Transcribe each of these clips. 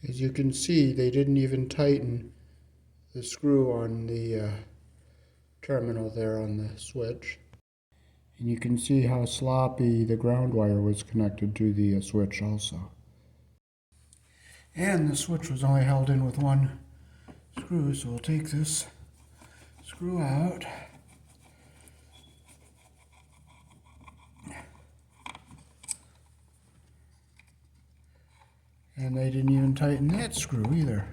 As you can see, they didn't even tighten the screw on the terminal there on the switch. And you can see how sloppy the ground wire was connected to the switch also. And the switch was only held in with one screw, so we'll take this screw out. And they didn't even tighten that screw either.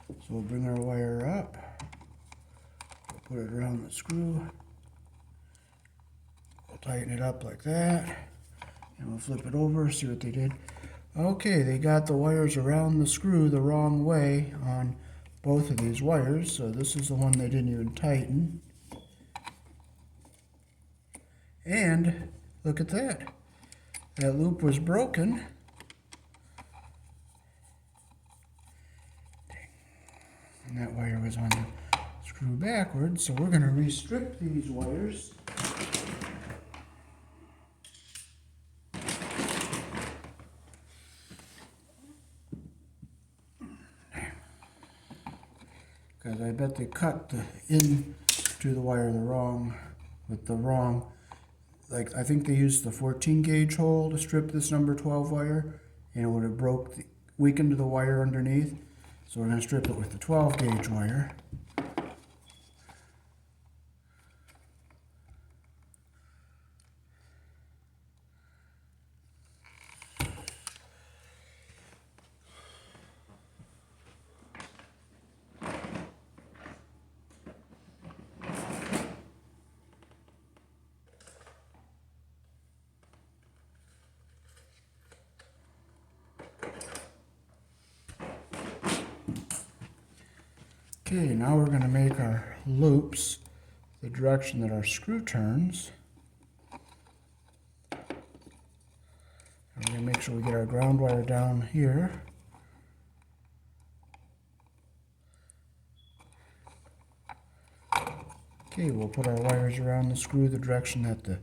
So we'll bring our wire up, we'll put it around the screw, we'll tighten it up like that, and we'll flip it over, see what they did. Okay, they got the wires around the screw the wrong way on both of these wires, so this is the one they didn't even tighten. And look at that, that loop was broken. And that wire was on the screw backwards, so we're going to restrip these wires. Because I bet they cut the in to the wire with the wrong, like I think they used the 14 gauge hole to strip this number 12 wire, and it would have weakened the wire underneath. So we're going to strip it with the 12 gauge wire. Okay, now we're going to make our loops the direction that our screw turns. And we're going to make sure we get our ground wire down here. Okay, we'll put our wires around the screw the direction that the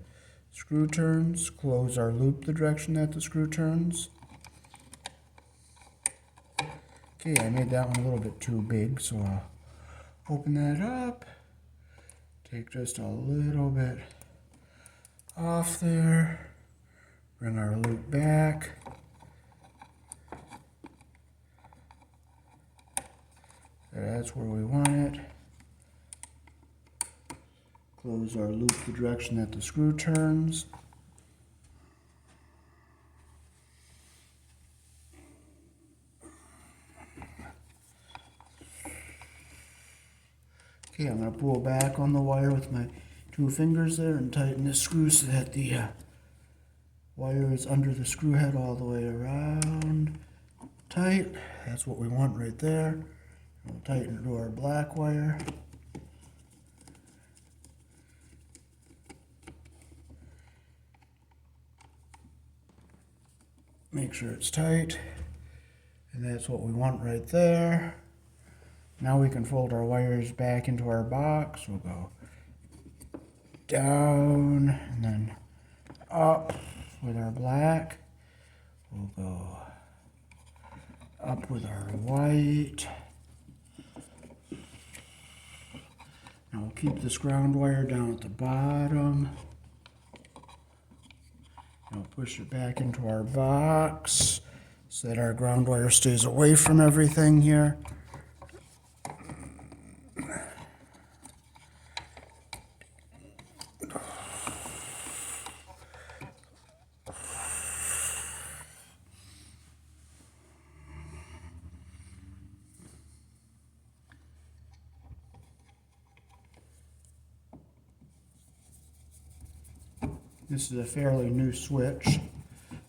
screw turns, close our loop the direction that the screw turns. Okay, I made that one a little bit too big, so I'll open that up, take just a little bit off there, bring our loop back, that's where we want it, close our loop the direction that the screw turns. Okay, I'm going to pull back on the wire with my two fingers there and tighten this screw so that the wire is under the screw head all the way around. Tight, that's what we want right there. We'll tighten it to our black wire. Make sure it's tight, and that's what we want right there. Now we can fold our wires back into our box. We'll go down and then up with our black. We'll go up with our white. Now we'll keep this ground wire down at the bottom. And we'll push it back into our box so that our ground wire stays away from everything here. This is a fairly new switch,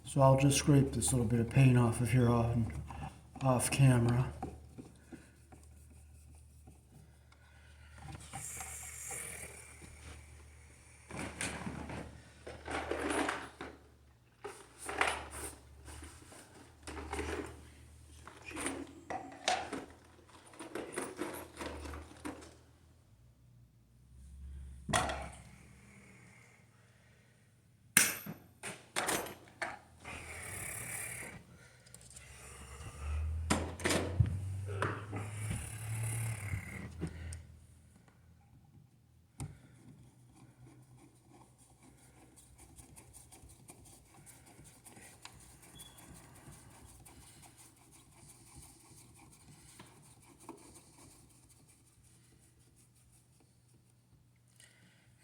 so I'll just scrape this little bit of paint off of here off camera.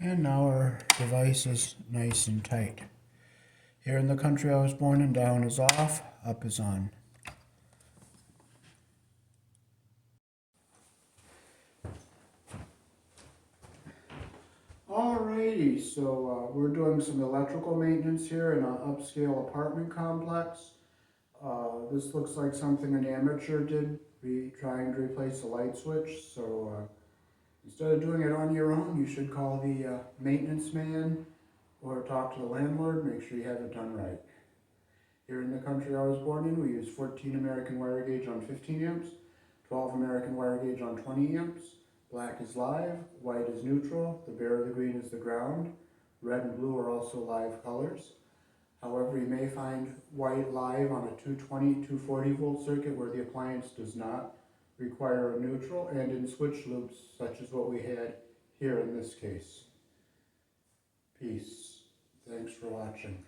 And now our device is nice and tight. Here in the country I was born in, down is off, up is on. Alrighty, so we're doing some electrical maintenance here in an upscale apartment complex. This looks like something an amateur did, trying to replace a light switch. So instead of doing it on your own, you should call the maintenance man or talk to the landlord. Make sure you have it done right. Here in the country I was born in, we use 14 American wire gauge on 15 amps, 12 American wire gauge on 20 amps. Black is live, white is neutral, the bare or the green is the ground. Red and blue are also live colors. However, you may find white live on a 220, 240 volt circuit where the appliance does not require a neutral, and in switch loops such as what we had here in this case. Peace. Thanks for watching.